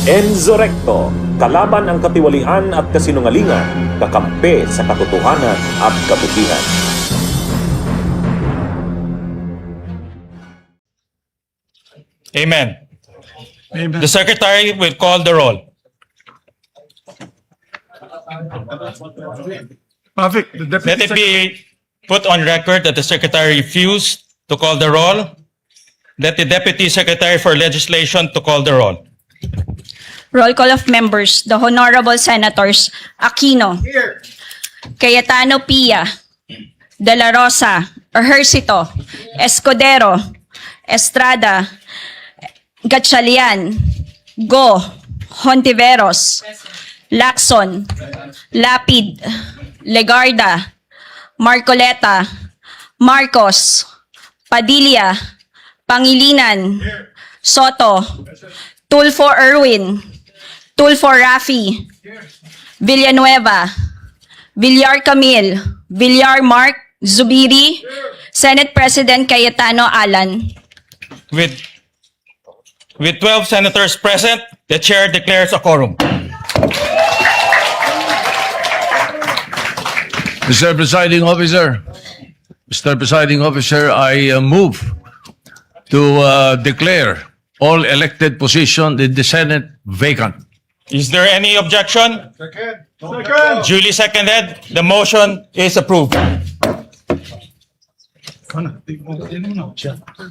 Enzorecto, kalaban ang katiwalian at kasinungalingan, kakampi sa katotohanan at kabutihan. Amen. Amen. The Secretary will call the roll. Perfect. The Deputy Let it be put on record that the Secretary refused to call the roll. Let the Deputy Secretary for Legislation to call the roll. Roll call of members. The Honorable Senators Aquino, Cayetano Pia, De La Rosa, Ejercito, Escudero, Estrada, GATCHALIAN, Go, Hontiveros, Lacson, Lapid, Legarda, Marcoleta, Marcos, Padilla, Pangilinan, Soto, Tulfo Erwin, Tulfo Rafi, Villanueva, Villar Camille, Villar Mark, Zubiri, Senate President Cayetano Alan. With 12 senators present, the chair declares a quorum. Mr. Presiding Officer, I move to declare all elected positions in the Senate vacant. Is there any objection? Second. Duly seconded. The motion is approved.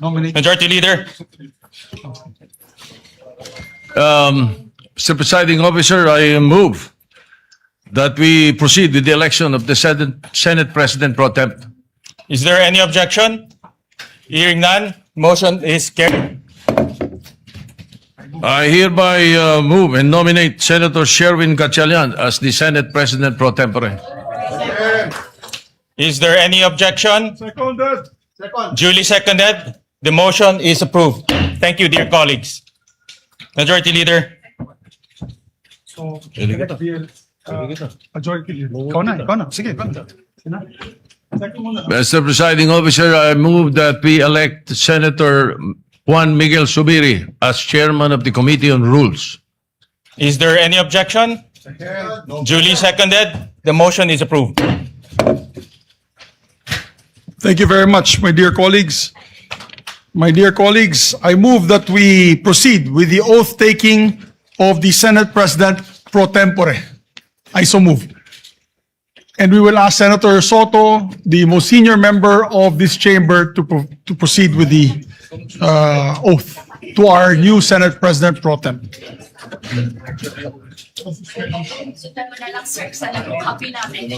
Nominate. Majority Leader. Mr. Presiding Officer, I move that we proceed with the election of the Senate President Pro Temp. Is there any objection? Hearing none, motion is carried. I hereby move and nominate Senator Sherwin Gatchalian as the Senate President Pro Tempore. Is there any objection? Seconded. Duly seconded. The motion is approved. Thank you, dear colleagues. Majority Leader. So, majority leader. Ikaw na. Sige, ikaw na. Second muna. Mr. Presiding Officer, I move that we elect Senator Juan Miguel Zubiri as Chairman of the Committee on Rules. Is there any objection? Duly seconded. The motion is approved. Thank you very much, my dear colleagues. My dear colleagues, I move that we proceed with the oath-taking of the Senate President Pro Tempore. I so move. And we will ask Senator Soto, the most senior member of this chamber, to proceed with the oath to our new Senate President Pro Tem. Sundan mo na lang, sir, sa copy namin.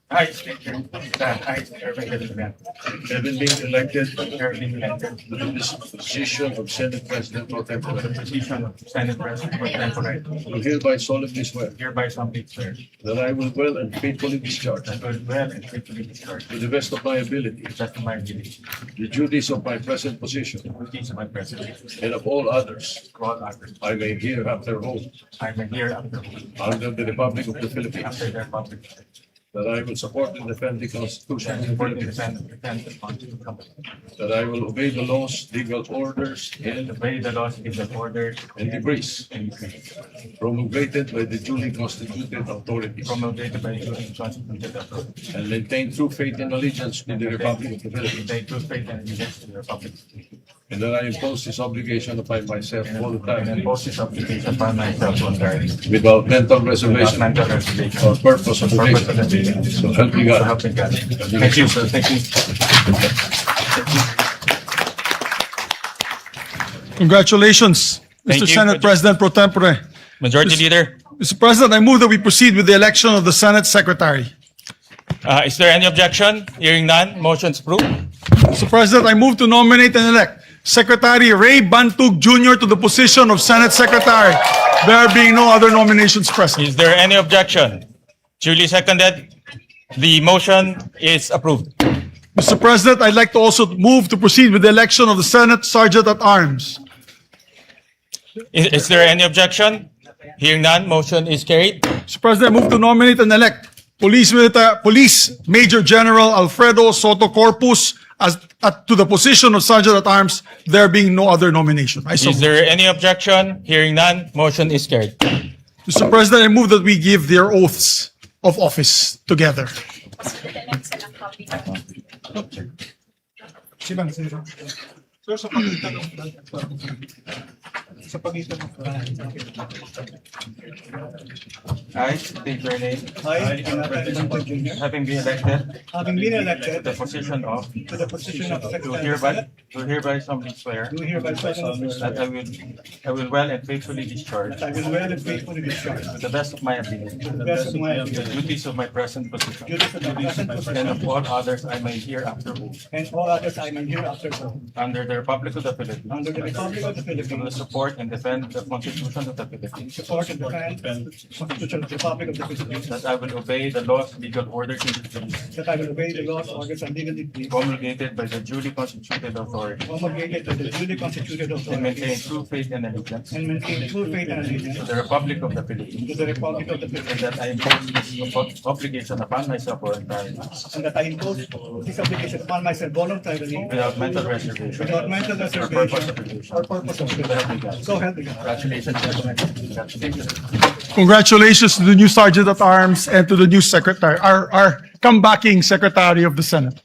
Having been elected to this position of Senate President Pro Tempore, do hereby solemnly swear that I will well and faithfully discharge to the best of my ability the duties of my present position and of all others I may hereafter hold under the Republic of the Philippines, that I will support and defend the Constitution of the Philippines, that I will obey the laws, legal orders, and decrees promulgated by the duly constituted authorities, and maintain true faith and allegiance in the Republic of the Philippines, and that I impose this obligation upon myself all the time without mental reservation or purpose of evasion. So help me God. Thank you, sir. Thank you. Congratulations, Thank Mr. you. Senate President Pro Tempore. Majority Leader. Mr. President, I move that we proceed with the election of the Senate Secretary. Is there any objection? Hearing none, motion's approved. Mr. President, I move to nominate and elect Secretary Ray Bantug Jr. to the position of Senate Secretary. There being no other nominations present. Is there any objection? Duly seconded. The motion is approved. Mr. President, I'd like to also move to proceed with the election of the Senate Sergeant at Arms. Is there any objection? Hearing none, motion is carried. Mr. President, I move to nominate and elect Police Major General Alfredo Soto Corpus to the position of Sergeant at Arms, there being no other nomination. I so Is there any objection? Hearing none, motion is carried. Mr. President, I move that we give their oaths of office together. Pasundan lang sa lang copy na. Sir, sa pagitan ng I state your name. I, Cayetano Jr., Having been elected having been elected to the position of, to the position of do Secretary hereby solemnly swear do hereby solemnly swear that I will well and faithfully discharge that I will well and faithfully discharge to the best of my ability to the best of my the ability duties of my present position duties of my present and position of all others I may hereafter owe and all others I may hereafter do under the Republic of the Philippines, under the Republic of the to Philippines, support and defend the Constitution of the Philippines, support and defend the Constitution of the Republic of the Philippines, that I will obey the laws, legal orders, and decrees that I will obey the laws, orders, and legal decrees promulgated by the duly constituted authority, promulgated by the duly constituted and maintain authorities, true faith and allegiance and maintain true faith and to allegiance the Republic of the Philippines, to the Republic of the and Philippines, that I impose this obligation upon myself voluntarily, and that I impose this obligation upon myself voluntarily without mental reservation without mental or purpose of reservation evasion. or purpose of So help me evasion. God. So help me God. Congratulations, gentlemen. Congratulations. Congratulations to the new Sergeant at Arms and to the new Secretary, our comebacking Secretary of the Senate.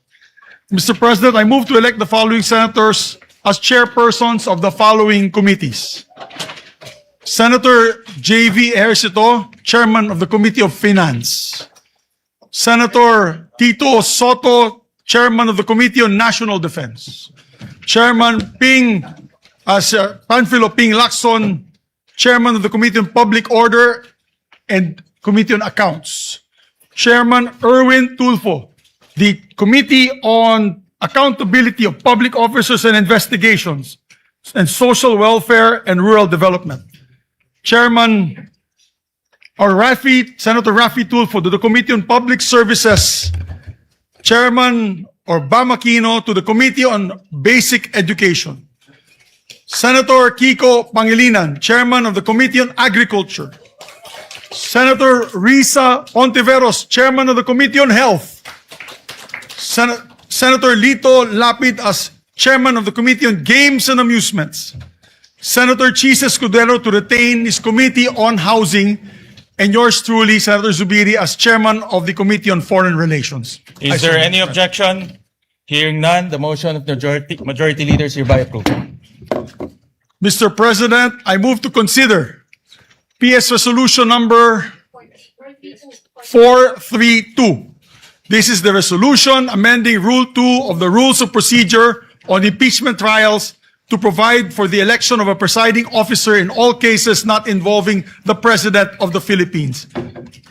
Mr. President, I move to elect the following senators as chairpersons of the following committees. Senator J.V. Ejercito, Chairman of the Committee of Finance. Senator Tito Soto, Chairman of the Committee on National Defense. Chairman Panfilo Ping Lacson, Chairman of the Committee on Public Order and Committee on Accounts. Chairman Erwin Tulfo, the Committee on Accountability of Public Officers and Investigations and Social Welfare and Rural Development. Chairman Senator Rafi Tulfo to the Committee on Public Services. Chairman Bam Aquino to the Committee on Basic Education. Senator Kiko Pangilinan, Chairman of the Committee on Agriculture. Senator Risa Ontiveros, Chairman of the Committee on Health. Senator Lito Lapid as Chairman of the Committee on Games and Amusements. Senator CHIZ Escudero to retain his Committee on Housing. And yours truly, Senator Zubiri, as Chairman of the Committee on Foreign Relations. Is there any objection? Hearing none, the motion of the majority leader is hereby approved. Mr. President, I move to consider PS Resolution number 432. This is the resolution amending Rule 2 of the Rules of Procedure on impeachment trials to provide for the election of a presiding officer in all cases not involving the President of the Philippines.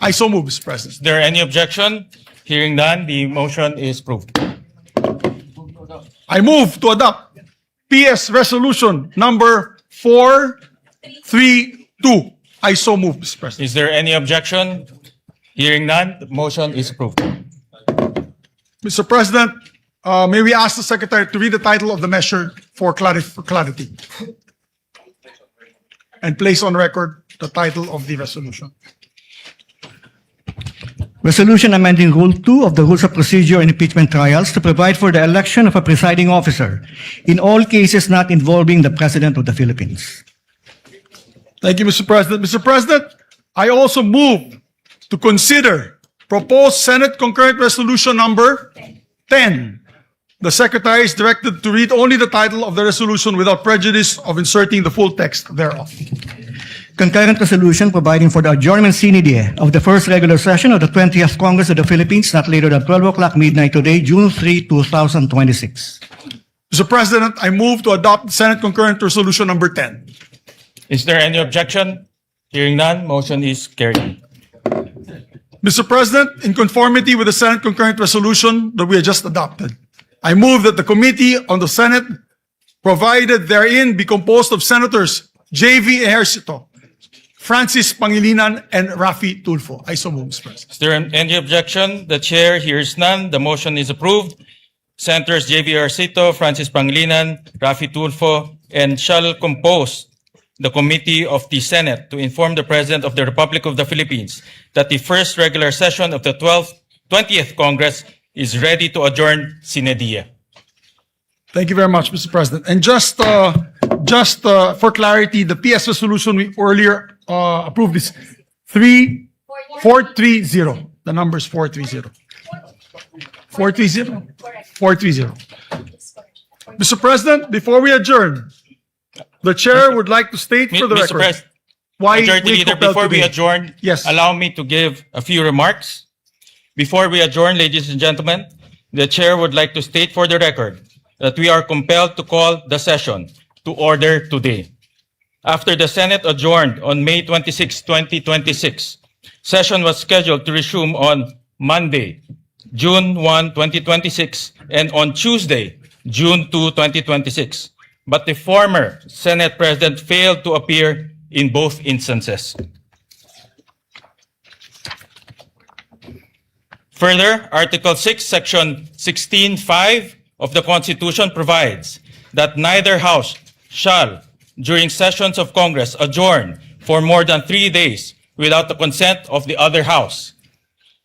I so move, Mr. President. Is there any objection? Hearing none, the motion is approved. I move to adopt PS Resolution number 432. I so move, Mr. President. Is there any objection? Hearing none, the motion is approved. Mr. President, may we ask the Secretary to read the title of the measure for clarity? And place on record the title of the resolution. Resolution amending Rule 2 of the Rules of Procedure in Impeachment Trials to provide for the election of a presiding officer in all cases not involving the President of the Philippines. Thank you, Mr. President. Mr. President, I also move to consider proposed Senate Concurrent Resolution number 10. The Secretary is directed to read only the title of the resolution without prejudice of inserting the full text thereof. Concurrent resolution providing for the adjournment sine die of the first regular session of the 20th Congress of the Philippines not later than 12 o'clock midnight today, June 3, 2026. Mr. President, I move to adopt Senate Concurrent Resolution number 10. Is there any objection? Hearing none, motion is carried. Mr. President, in conformity with the Senate Concurrent Resolution that we have just adopted, I move that the Committee on the Senate provided therein be composed of Senators J.V. Ejercito, Francis Pangilinan, and Rafi Tulfo. I so move, Mr. President. Is there any objection? The chair hears none. The motion is approved. Senators J.V. Arcito, Francis Pangilinan, Rafi Tulfo, and shall compose the Committee of the Senate to inform the President of the Republic of the Philippines that the first regular session of the 20th Congress is ready to adjourn sine die. Thank you very much, Mr. President. And just for clarity, the PS resolution we earlier approved is 430. The number is 430. 430? 430. Mr. President, before we adjourn, the chair would like to state for the Mr. record President, why Majority we Leader, compelled before we today. adjourn, Yes. allow me to give a few remarks. Before we adjourn, ladies and gentlemen, the chair would like to state for the record that we are compelled to call the session to order today. After the Senate adjourned on May 26, 2026, session was scheduled to resume on Monday, June 1, 2026, and on Tuesday, June 2, 2026. But the former Senate President failed to appear in both instances. Further, Article 6, Section 16(5) of the Constitution provides that neither House shall, during sessions of Congress, adjourn for more than 3 days without the consent of the other House.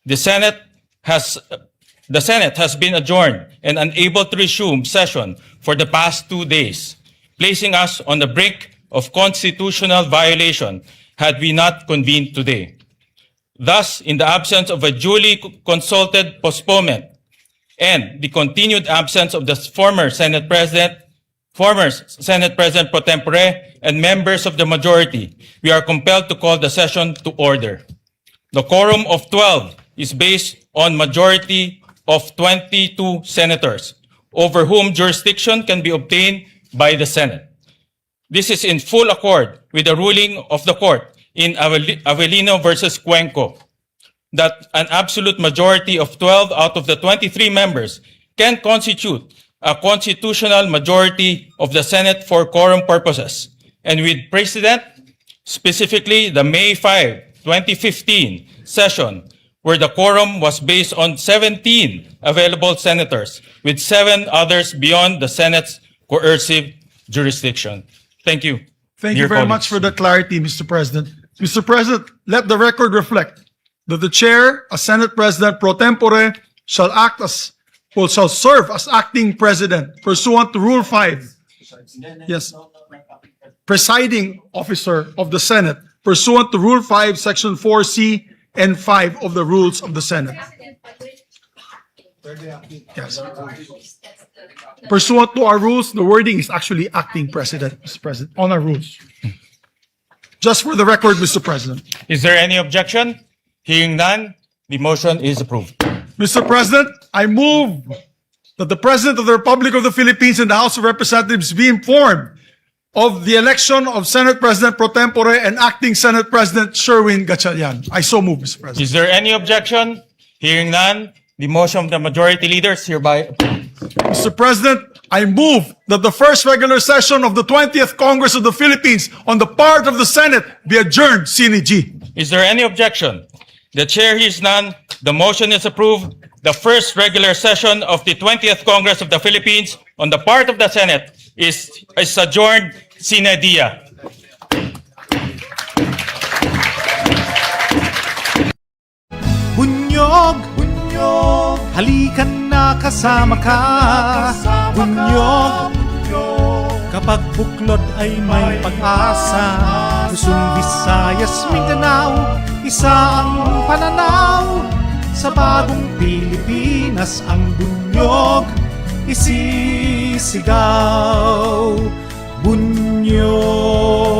The Senate has been adjourned and unable to resume session for the past 2 days, placing us on the brink of constitutional violation had we not convened today. Thus, in the absence of a duly consulted postponement and the continued absence of the former Senate President pro tempore, and members of the majority, we are compelled to call the session to order. The quorum of 12 is based on majority of 22 senators, over whom jurisdiction can be obtained by the Senate. This is in full accord with the ruling of the court in Avellino versus Cuenco, that an absolute majority of 12 out of the 23 members can constitute a constitutional majority of the Senate for quorum purposes, and with precedent, specifically the May 5, 2015 session, where the quorum was based on 17 available senators, with 7 others beyond the Senate's coercive jurisdiction. Thank you. Thank you Dear very colleagues. much for the clarity, Mr. President. Mr. President, let the record reflect that the chair, as Senate President pro tempore, shall serve as acting president pursuant to Rule 5. Yes. Presiding officer of the Senate pursuant to Rule 5, Section 4C and 5 of the Rules of the Senate. Yes. Pursuant to our rules, the wording is actually acting president, Mr. President, on our rules. Just for the record, Mr. President. Is there any objection? Hearing none, the motion is approved. Mr. President, I move that the President of the Republic of the Philippines and the House of Representatives be informed of the election of Senate President pro tempore and acting Senate President Sherwin GATCHALIAN. I so move, Mr. President. Is there any objection? Hearing none, the motion of the majority leader is hereby approved. Mr. President, I move that the first regular session of the 20th Congress of the Philippines on the part of the Senate be adjourned sine die. Is there any objection? The chair hears none. The motion is approved. The first regular session of the 20th Congress of the Philippines on the part of the Senate is adjourned sine die. Bunyog, bunyog, halikan na kasama ka. Bunyog, kapag buklod ay may pag-asa. Luzon, Visayas, Mindanao, isa ang pananaw. Sa bagong Pilipinas ang bunyog isisigaw. Bunyog.